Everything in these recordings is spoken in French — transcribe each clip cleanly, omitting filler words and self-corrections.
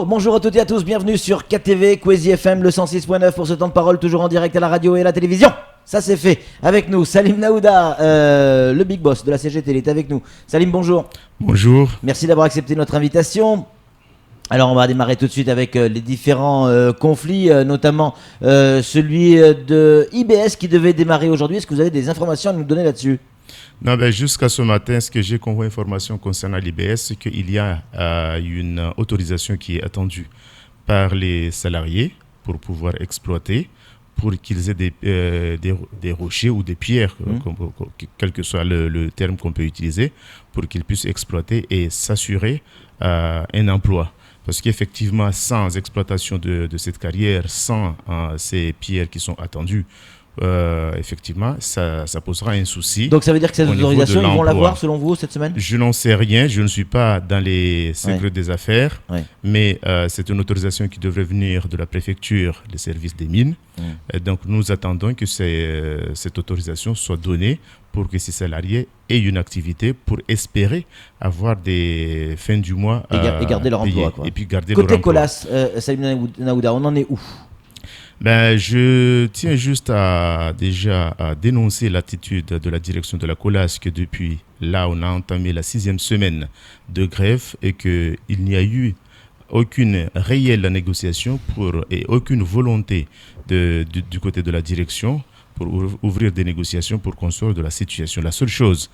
Bonjour à toutes et à tous, bienvenue sur KTV, Kwezi FM, le 106.9 pour ce temps de parole, toujours en direct à la radio et à la télévision. Ça c'est fait. Avec nous, Salim Naouda, le big boss de la CGT, il est avec nous. Salim, bonjour. Bonjour. Merci d'avoir accepté notre invitation. Alors on va démarrer tout de suite avec les différents conflits, notamment celui de IBS qui devait démarrer aujourd'hui. Est-ce que vous avez des informations à nous donner là-dessus ? Non, jusqu'à ce matin, ce que j'ai comme information concernant l'IBS, c'est qu'il y a une autorisation qui est attendue par les salariés pour pouvoir exploiter, pour qu'ils aient des rochers ou des pierres, quel que soit le terme qu'on peut utiliser, pour qu'ils puissent exploiter et s'assurer un emploi. Parce qu'effectivement, sans exploitation de cette carrière, sans ces pierres qui sont attendues, effectivement, ça posera un souci. Donc ça veut dire que cette autorisation, ils vont l'avoir selon vous cette semaine ? Je n'en sais rien, je ne suis pas dans les secrets des affaires, mais c'est une autorisation qui devrait venir de la préfecture des services des mines. Et donc nous attendons que cette autorisation soit donnée pour que ces salariés aient une activité pour espérer avoir des fins du mois et garder leur emploi. Et puis garder Côté leur emploi. Colas, Salim Naouda, on en est où ? Je tiens juste à dénoncer l'attitude de la direction de la Colas que depuis là, on a entamé la 6e semaine de grève et qu'il n'y a eu aucune réelle négociation et aucune volonté du côté de la direction pour ouvrir des négociations pour qu'on sorte de la situation. La seule chose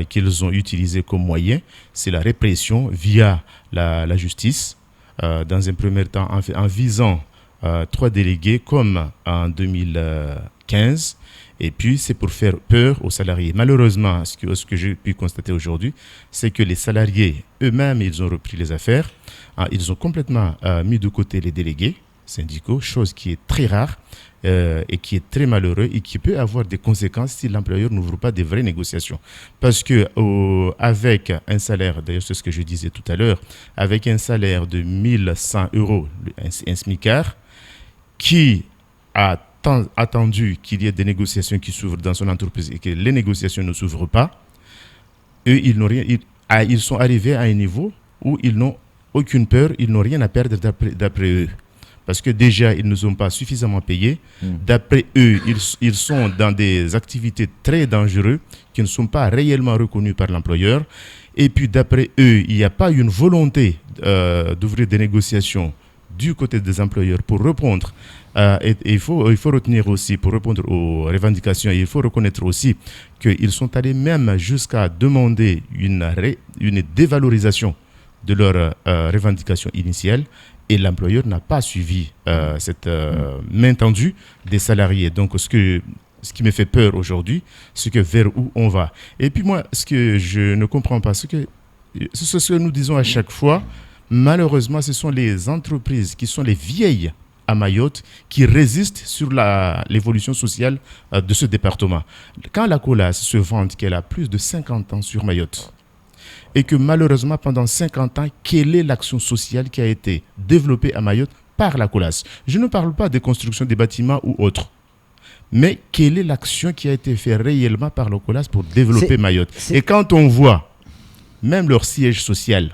qu'ils ont utilisée comme moyen, c'est la répression via la justice, dans un premier temps en visant 3 délégués comme en 2015, et puis c'est pour faire peur aux salariés. Malheureusement, ce que j'ai pu constater aujourd'hui, c'est que les salariés eux-mêmes, ils ont repris les affaires, ils ont complètement mis de côté les délégués syndicaux, chose qui est très rare et qui est très malheureux et qui peut avoir des conséquences si l'employeur n'ouvre pas des vraies négociations. Parce que avec un salaire, d'ailleurs c'est ce que je disais tout à l'heure, avec un salaire de 1100 euros, un SMICAR, qui a attendu qu'il y ait des négociations qui s'ouvrent dans son entreprise et que les négociations ne s'ouvrent pas, eux, ils sont arrivés à un niveau où ils n'ont aucune peur, ils n'ont rien à perdre d'après eux. Parce que déjà, ils ne sont pas suffisamment payés. D'après eux, ils sont dans des activités très dangereuses qui ne sont pas réellement reconnues par l'employeur. Et puis, d'après eux, il n'y a pas une volonté d'ouvrir des négociations du côté des employeurs pour répondre. Et il faut retenir aussi, pour répondre aux revendications, il faut reconnaître aussi qu'ils sont allés même jusqu'à demander une dévalorisation de leurs revendications initiales. Et l'employeur n'a pas suivi cette main tendue des salariés. Donc, ce qui me fait peur aujourd'hui, c'est que vers où on va. Et puis moi, ce que je ne comprends pas, c'est ce que nous disons à chaque fois. Malheureusement, ce sont les entreprises qui sont les vieilles à Mayotte qui résistent sur l'évolution sociale de ce département. Quand la Colas se vante qu'elle a plus de 50 ans sur Mayotte, et que malheureusement, pendant 50 ans, quelle est l'action sociale qui a été développée à Mayotte par la Colas ? Je ne parle pas de construction des bâtiments ou autres, mais quelle est l'action qui a été faite réellement par la Colas pour développer Mayotte ? Et quand on voit même leur siège social,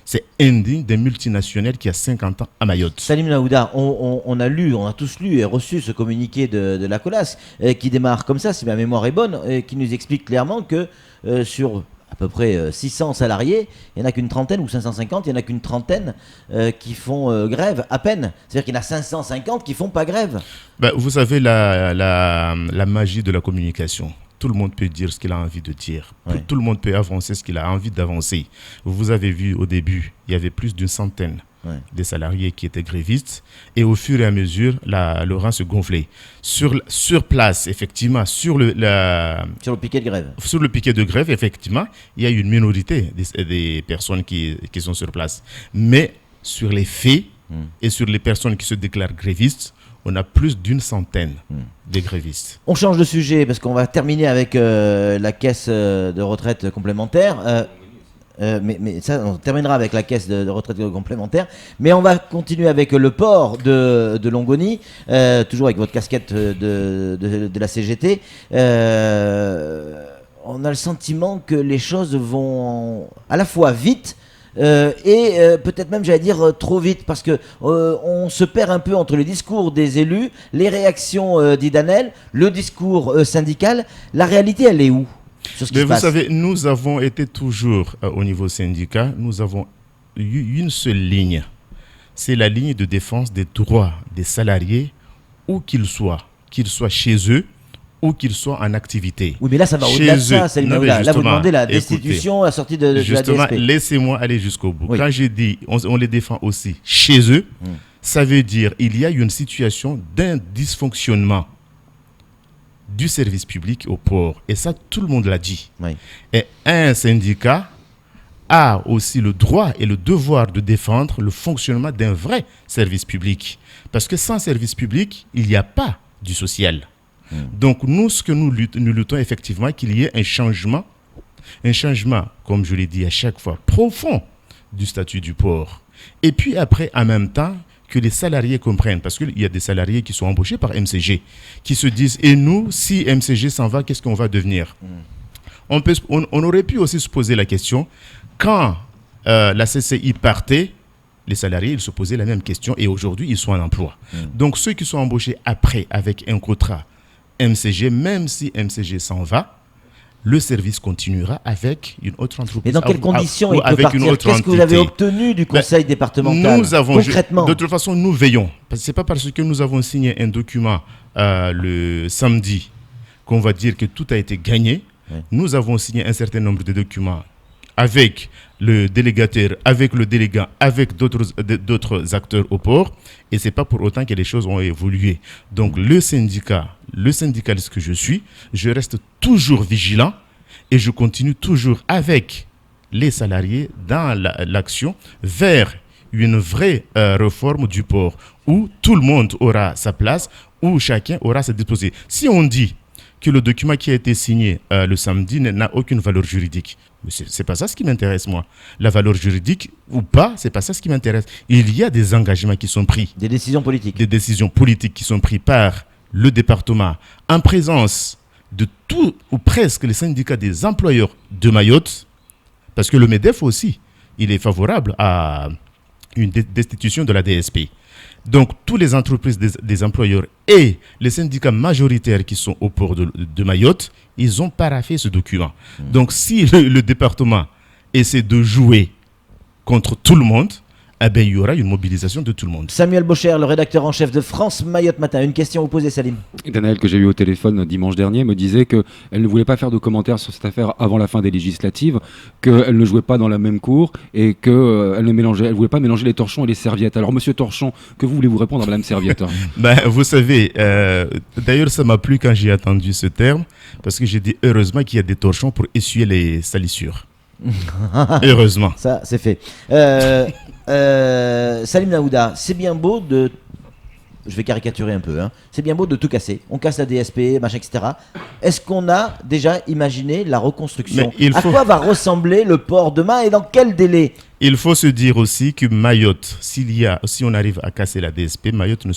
c'est indigne des multinationales qui a 50 ans à Mayotte. Salim Naouda, on a tous lu et reçu ce communiqué de la Colas qui démarre comme ça, si ma mémoire est bonne, qui nous explique clairement que sur à peu près 600 salariés, il n'y en a qu'une trentaine ou 550, il n'y en a qu'une trentaine qui font grève à peine. C'est-à-dire qu'il y en a 550 qui ne font pas grève. Vous savez la magie de la communication. Tout le monde peut dire ce qu'il a envie de dire. Tout le monde peut avancer ce qu'il a envie d'avancer. Vous avez vu au début, il y avait plus d'une centaine des salariés qui étaient grévistes. Et au fur et à mesure, le rang se gonflait. Sur place, effectivement, sur le piquet de grève. Sur le piquet de grève, effectivement, il y a une minorité des personnes qui sont sur place. Mais sur les faits et sur les personnes qui se déclarent grévistes, on a plus d'une centaine de grévistes. On change de sujet parce qu'on va terminer avec la caisse de retraite complémentaire. Mais ça, on terminera avec la caisse de retraite complémentaire. Mais on va continuer avec le port de Longoni, toujours avec votre casquette de la CGT. On a le sentiment que les choses vont à la fois vite, peut-être même, j'allais dire, trop vite, parce que on se perd un peu entre le discours des élus, les réactions d'Idanel, le discours syndical. La réalité, elle est où sur ce qui Mais se vous passe? savez, nous avons été toujours au niveau syndicat, nous avons eu une seule ligne. C'est la ligne de défense des droits des salariés, où qu'ils soient chez eux ou qu'ils soient en activité. Oui, mais là, ça va au-delà de ça, Salim Non, mais Naouda. Là, vous justement, demandez la écoutez, destitution, la sortie de justement, la DSP. laissez-moi aller jusqu'au bout. Oui. Quand j'ai dit on les défend aussi chez eux, ça veut dire il y a une situation d'un dysfonctionnement du service public au port. Et ça, tout le monde l'a dit. Oui. Et un syndicat a aussi le droit et le devoir de défendre le fonctionnement d'un vrai service public. Parce que sans service public, il n'y a pas du social. Donc nous, ce que nous luttons effectivement, qu'il y ait un changement, comme je l'ai dit à chaque fois, profond du statut du port. Et puis après, en même temps, que les salariés comprennent, parce qu'il y a des salariés qui sont embauchés par MCG, qui se disent, et nous, si MCG s'en va, qu'est-ce qu'on va devenir? On aurait pu aussi se poser la question, quand la CCI partait, les salariés, ils se posaient la même question, et aujourd'hui, ils sont en emploi. Donc ceux qui sont embauchés après, avec un contrat MCG, même si MCG s'en va, le service continuera avec une autre entreprise. Mais dans quelles conditions il peut avec une partir? autre Qu'est-ce que vous avez entité. obtenu du conseil départemental Nous avons, concrètement? de toute façon, nous veillons. Ce n'est pas parce que nous avons signé un document le samedi qu'on va dire que tout a été gagné. Ouais. Nous avons signé un certain nombre de documents avec le délégataire, avec le délégant, avec d'autres acteurs au port. Et ce n'est pas pour autant que les choses ont évolué. Donc le syndicaliste que je suis, je reste toujours vigilant et je continue toujours avec les salariés dans l'action vers une vraie réforme du port où tout le monde aura sa place, où chacun aura sa disposition. Si on dit que le document qui a été signé le samedi n'a aucune valeur juridique, c'est pas ça ce qui m'intéresse, moi. La valeur juridique ou pas, c'est pas ça ce qui m'intéresse. Il y a des engagements qui sont pris. Des décisions politiques. Des décisions politiques qui sont prises par le département en présence de tout ou presque les syndicats des employeurs de Mayotte, parce que le MEDEF aussi, il est favorable à une destitution de la DSP. Donc, toutes les entreprises des employeurs et les syndicats majoritaires qui sont au port de Mayotte, ils ont paraphé ce document. Donc, si le département essaie de jouer contre tout le monde, eh bien, il y aura une mobilisation de tout le monde. Samuel Bocher, le rédacteur en chef de France Mayotte Matin. Une question à vous poser, Salim. Danaël, que j'ai eu au téléphone dimanche dernier, me disait qu'elle ne voulait pas faire de commentaires sur cette affaire avant la fin des législatives, qu'elle ne jouait pas dans la même cour et qu'elle ne voulait pas mélanger les torchons et les serviettes. Alors, monsieur Torchon, que voulez-vous répondre à madame Serviette? Vous savez, d'ailleurs, ça m'a plu quand j'ai entendu ce terme, parce que j'ai dit heureusement qu'il y a des torchons pour essuyer les salissures. Heureusement. Ça, c'est fait. Salim Naouda, c'est bien beau de... Je vais caricaturer un peu. C'est bien beau de tout casser. On casse la DSP, machin, etc. Est-ce qu'on a déjà imaginé la reconstruction? À quoi va ressembler le port demain et dans quel délai? Il faut se dire aussi que Mayotte, si on arrive à casser la DSP, Mayotte ne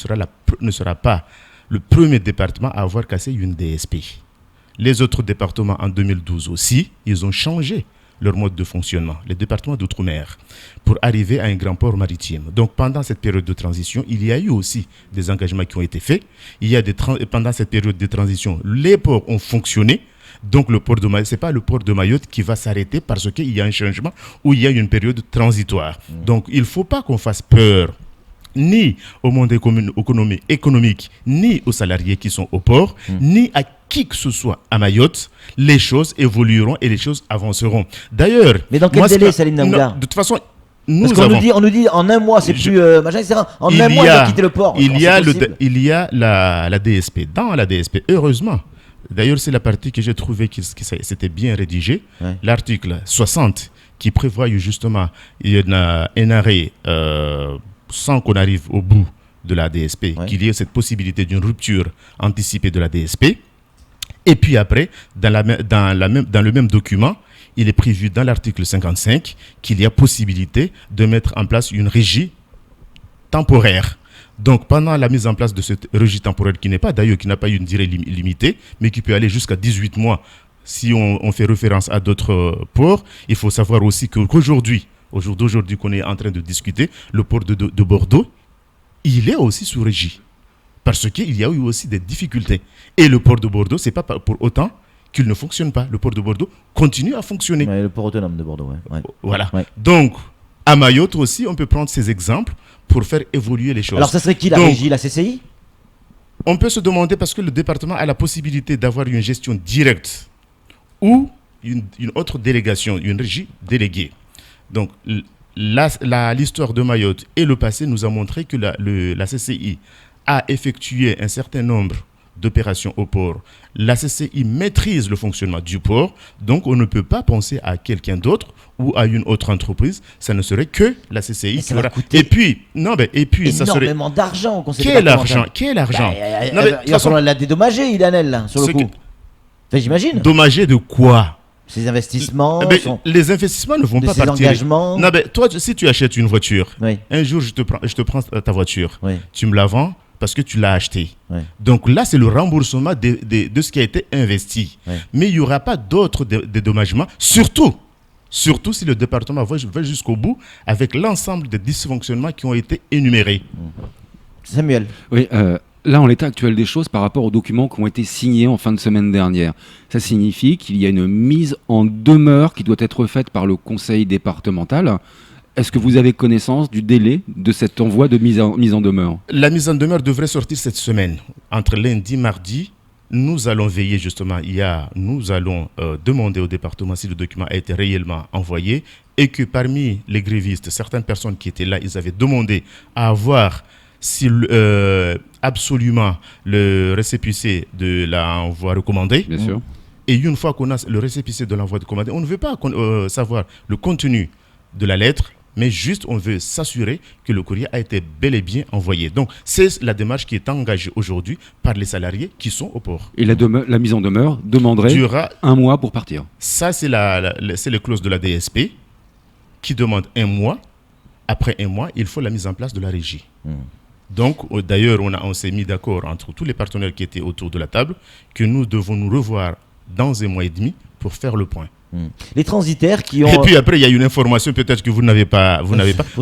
sera pas le premier département à avoir cassé une DSP. Les autres départements en 2012 aussi, ils ont changé leur mode de fonctionnement, les départements d'outre-mer, pour arriver à un grand port maritime. Donc pendant cette période de transition, il y a eu aussi des engagements qui ont été faits. Pendant cette période de transition, les ports ont fonctionné. Donc le port de Mayotte, ce n'est pas le port de Mayotte qui va s'arrêter parce qu'il y a un changement ou il y a une période transitoire. Donc il ne faut pas qu'on fasse peur ni au monde économique, ni aux salariés qui sont au port, ni à qui que ce soit à Mayotte. Les choses évolueront et les choses avanceront. D'ailleurs... Mais dans quel délai, Salim Naouda? De toute façon, parce qu'on nous dit en un mois, c'est plus machin, etc. En un mois, il va quitter le port. Il y a la DSP. Dans la DSP, heureusement, d'ailleurs, c'est la partie que j'ai trouvé que c'était bien rédigé. Ouais. L'article 60 qui prévoit justement un arrêt sans qu'on arrive au bout de la DSP, qu'il y ait cette possibilité d'une rupture anticipée de la DSP. Et puis après, dans le même document, il est prévu dans l'article 55 qu'il y a possibilité de mettre en place une régie temporaire. Donc, pendant la mise en place de cette régie temporaire, qui n'a pas une durée limitée, mais qui peut aller jusqu'à 18 mois, si on fait référence à d'autres ports, il faut savoir aussi qu'aujourd'hui, au jour d'aujourd'hui qu'on est en train de discuter, le port de Bordeaux, il est aussi sous régie. Parce qu'il y a eu aussi des difficultés. Et le port de Bordeaux, ce n'est pas pour autant qu'il ne fonctionne pas. Le port de Bordeaux continue à fonctionner. Ouais, le port autonome de Bordeaux, ouais. Voilà. Ouais. Donc, à Mayotte aussi, on peut prendre ces exemples pour faire évoluer les choses. Alors, ça serait qui la régie, la CCI? On peut se demander, parce que le département a la possibilité d'avoir une gestion directe ou une autre délégation, une régie déléguée. Donc, l'histoire de Mayotte et le passé nous a montré que la CCI a effectué un certain nombre d'opérations au port. La CCI maîtrise le fonctionnement du port, donc on ne peut pas penser à quelqu'un d'autre ou à une autre entreprise. Ça ne serait que la CCI qui aura. Et puis, ça serait énormément d'argent au conseil Quel départemental. argent Il va falloir la dédommager, Ilanel, là, sur le coup. Enfin, j'imagine. Dommager de quoi? Ses investissements, les investissements ne vont pas partir. Engagements. Non, mais toi, si tu achètes une voiture, oui. Un jour je te prends ta voiture, oui. Tu me la vends parce que tu l'as achetée. Oui. Donc là, c'est le remboursement de ce qui a été investi. Oui. Mais il n'y aura pas d'autres dédommagements, surtout si le département va jusqu'au bout avec l'ensemble des dysfonctionnements qui ont été énumérés. Samuel. Oui, là, en l'état actuel des choses, par rapport aux documents qui ont été signés en fin de semaine dernière, ça signifie qu'il y a une mise en demeure qui doit être faite par le conseil départemental. Est-ce que vous avez connaissance du délai de cet envoi de mise en demeure? La mise en demeure devrait sortir cette semaine. Entre lundi et mardi, nous allons veiller justement. Nous allons demander au département si le document a été réellement envoyé et que parmi les grévistes, certaines personnes qui étaient là, ils avaient demandé à avoir si absolument le récépissé de l'envoi recommandé. Bien sûr. Et une fois qu'on a le récépissé de l'envoi recommandé, on ne veut pas savoir le contenu de la lettre, mais juste on veut s'assurer que le courrier a été bel et bien envoyé. Donc c'est la démarche qui est engagée aujourd'hui par les salariés qui sont au port. Et la mise en demeure demanderait un mois pour partir. Ça, c'est les clauses de la DSP qui demande un mois. Après un mois, il faut la mise en place de la régie. Donc, d'ailleurs, on s'est mis d'accord entre tous les partenaires qui étaient autour de la table que nous devons nous revoir dans un mois et demi pour faire le point. Les transitaires qui ont... Et puis après, il y a une information peut-être que vous n'avez pas.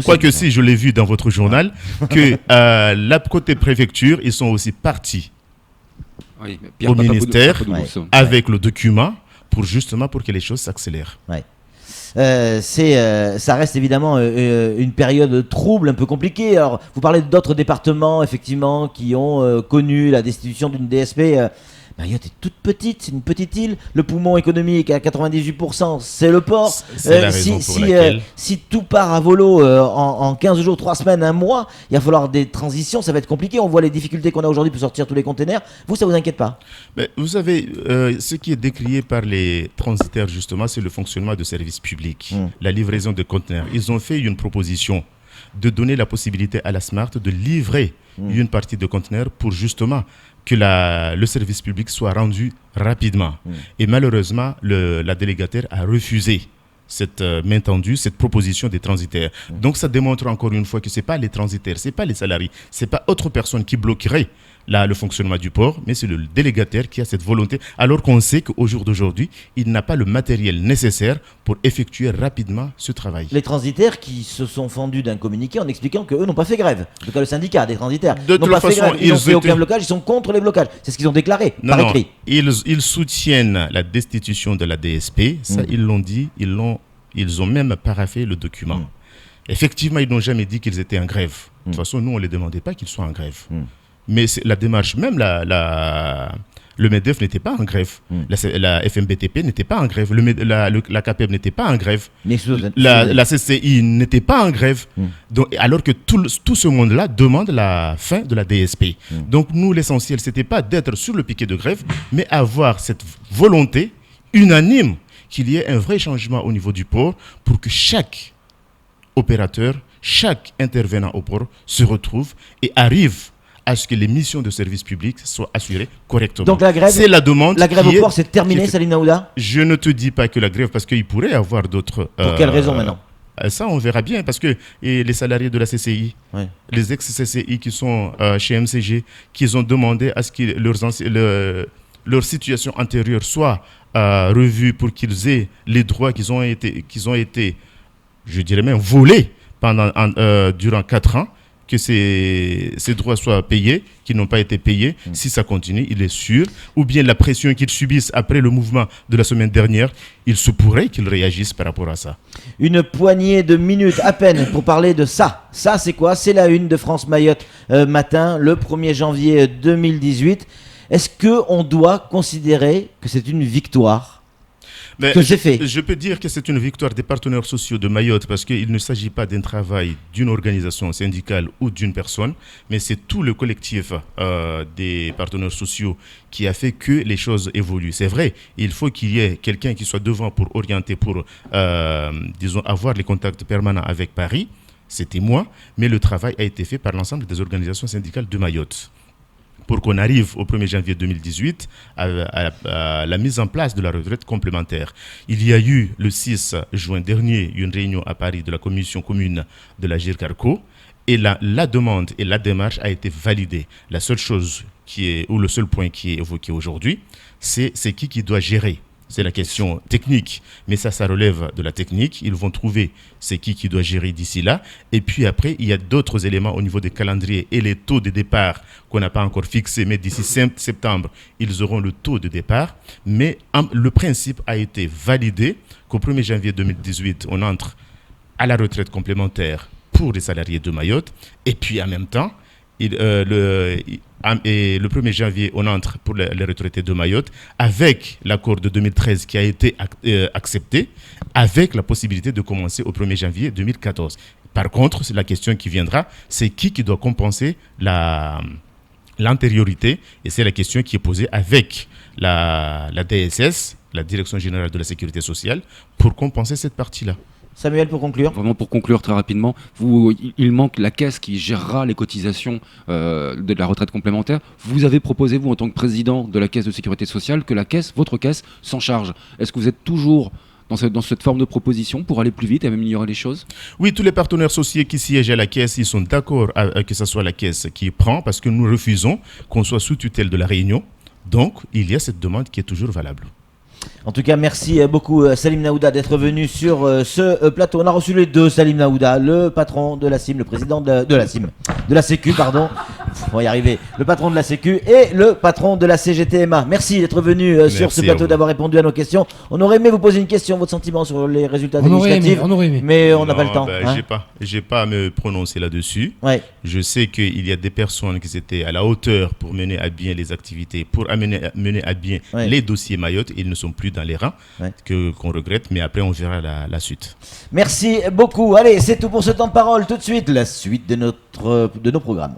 Quoique si, je l'ai vu dans votre journal, que la côté préfecture, ils sont aussi partis au ministère avec le document pour que les choses s'accélèrent. Ouais. Ça reste évidemment une période trouble, un peu compliquée. Alors, vous parlez d'autres départements, effectivement, qui ont connu la destitution d'une DSP. Mayotte est toute petite, c'est une petite île. Le poumon économique à 98%, c'est le port. C'est la raison pour laquelle... si tout part à volo en 15 jours, 3 semaines, 1 mois, il va falloir des transitions, ça va être compliqué. On voit les difficultés qu'on a aujourd'hui pour sortir tous les containers. Vous, ça vous inquiète pas? Mais vous savez, ce qui est décrié par les transitaires, justement, c'est le fonctionnement de services publics, la livraison de conteneurs. Ils ont fait une proposition de donner la possibilité à la Smart de livrer une partie de conteneurs pour justement que le service public soit rendu rapidement. Et malheureusement, la délégataire a refusé cette main tendue, cette proposition des transitaires. Donc ça démontre encore une fois que ce n'est pas les transitaires, ce n'est pas les salariés, ce n'est pas autre personne qui bloquerait le fonctionnement du port, mais c'est le délégataire qui a cette volonté, alors qu'on sait qu'au jour d'aujourd'hui, il n'a pas le matériel nécessaire pour effectuer rapidement ce travail. Les transitaires qui se sont fendus d'un communiqué en expliquant qu'eux n'ont pas fait grève. En tout cas, le syndicat des transitaires n'ont pas fait grève. Ils n'ont fait aucun blocage, ils sont contre les blocages. C'est ce qu'ils ont déclaré par écrit. Ils soutiennent la destitution de la DSP, ça ils l'ont dit, ils ont même paraphé le document. Effectivement, ils n'ont jamais dit qu'ils étaient en grève. De toute façon, nous, on ne les demandait pas qu'ils soient en grève. Mais la démarche, même le MEDEF n'était pas en grève. La FMBTP n'était pas en grève. La CAPEB n'était pas en grève. La CCI n'était pas en grève. Donc, alors que tout ce monde-là demande la fin de la DSP. Donc nous, l'essentiel, ce n'était pas d'être sur le piquet de grève, mais avoir cette volonté unanime qu'il y ait un vrai changement au niveau du port pour que chaque opérateur, chaque intervenant au port se retrouve et arrive à ce que les missions de service public soient assurées correctement. Donc la grève, c'est la demande. La grève au port, c'est terminé, Salim Naouda? Je ne te dis pas que la grève, parce qu'il pourrait y avoir d'autres... Pour quelle raison maintenant? Ça, on verra bien, parce que les salariés de la CCI, les ex-CCI qui sont chez MCG, qui ont demandé à ce que leur situation antérieure soit revue pour qu'ils aient les droits qu'ils ont été je dirais même volé durant 4 ans, que ces droits soient payés, qui n'ont pas été payés. Si ça continue, il est sûr, ou bien la pression qu'ils subissent après le mouvement de la semaine dernière, il se pourrait qu'ils réagissent par rapport à ça. Une poignée de minutes à peine pour parler de ça. Ça, c'est quoi? C'est la une de France Mayotte matin, le 1er janvier 2018. Est-ce qu'on doit considérer que c'est une victoire? Mais que c'est fait. Je peux dire que c'est une victoire des partenaires sociaux de Mayotte parce qu'il ne s'agit pas d'un travail d'une organisation syndicale ou d'une personne, mais c'est tout le collectif des partenaires sociaux qui a fait que les choses évoluent. C'est vrai, il faut qu'il y ait quelqu'un qui soit devant pour orienter, pour avoir les contacts permanents avec Paris. C'était moi, mais le travail a été fait par l'ensemble des organisations syndicales de Mayotte, pour qu'on arrive au 1er janvier 2018 à la mise en place de la retraite complémentaire. Il y a eu le 6 juin dernier une réunion à Paris de la commission commune de la GIRCARCO et la demande et la démarche a été validée. La seule chose le seul point qui est évoqué aujourd'hui, c'est qui doit gérer. C'est la question technique, mais ça relève de la technique. Ils vont trouver c'est qui doit gérer d'ici là. Et puis après, il y a d'autres éléments au niveau des calendriers et les taux de départ qu'on n'a pas encore fixés. Mais d'ici septembre, ils auront le taux de départ. Mais le principe a été validé qu'au 1er janvier 2018, on entre à la retraite complémentaire pour les salariés de Mayotte. Et puis en même temps, et le 1er janvier, on entre pour les retraités de Mayotte avec l'accord de 2013 qui a été accepté, avec la possibilité de commencer au 1er janvier 2014. Par contre, c'est la question qui viendra, c'est qui doit compenser l'antériorité, et c'est la question qui est posée avec la DSS, la Direction Générale de la Sécurité Sociale, pour compenser cette partie-là. Samuel, pour conclure. Vraiment pour conclure très rapidement, il manque la caisse qui gérera les cotisations de la retraite complémentaire. Vous avez proposé, vous, en tant que président de la caisse de sécurité sociale, que votre caisse s'en charge. Est-ce que vous êtes toujours dans cette forme de proposition pour aller plus vite et améliorer les choses? Oui, tous les partenaires sociaux qui siègent à la caisse, ils sont d'accord que ce soit la caisse qui prend, parce que nous refusons qu'on soit sous tutelle de la Réunion. Donc, il y a cette demande qui est toujours valable. En tout cas, merci beaucoup Salim Naouda d'être venu sur ce plateau. On a reçu les deux Salim Naouda, le patron de la CIM, le président de la Sécu, pardon. On va y arriver. Le patron de la Sécu et le patron de la CGTMA. Merci d'être venu sur ce plateau, d'avoir répondu à nos questions. On aurait aimé vous poser une question, votre sentiment sur les résultats législatifs, mais on n'a pas le temps. J'ai pas à me prononcer là-dessus. Ouais. Je sais qu'il y a des personnes qui étaient à la hauteur pour mener à bien les activités, pour mener à bien les dossiers Mayotte. Ils ne sont plus dans les rangs, qu'on regrette, mais après on verra la suite. Merci beaucoup. Allez, c'est tout pour ce temps de parole. Tout de suite, la suite de nos programmes.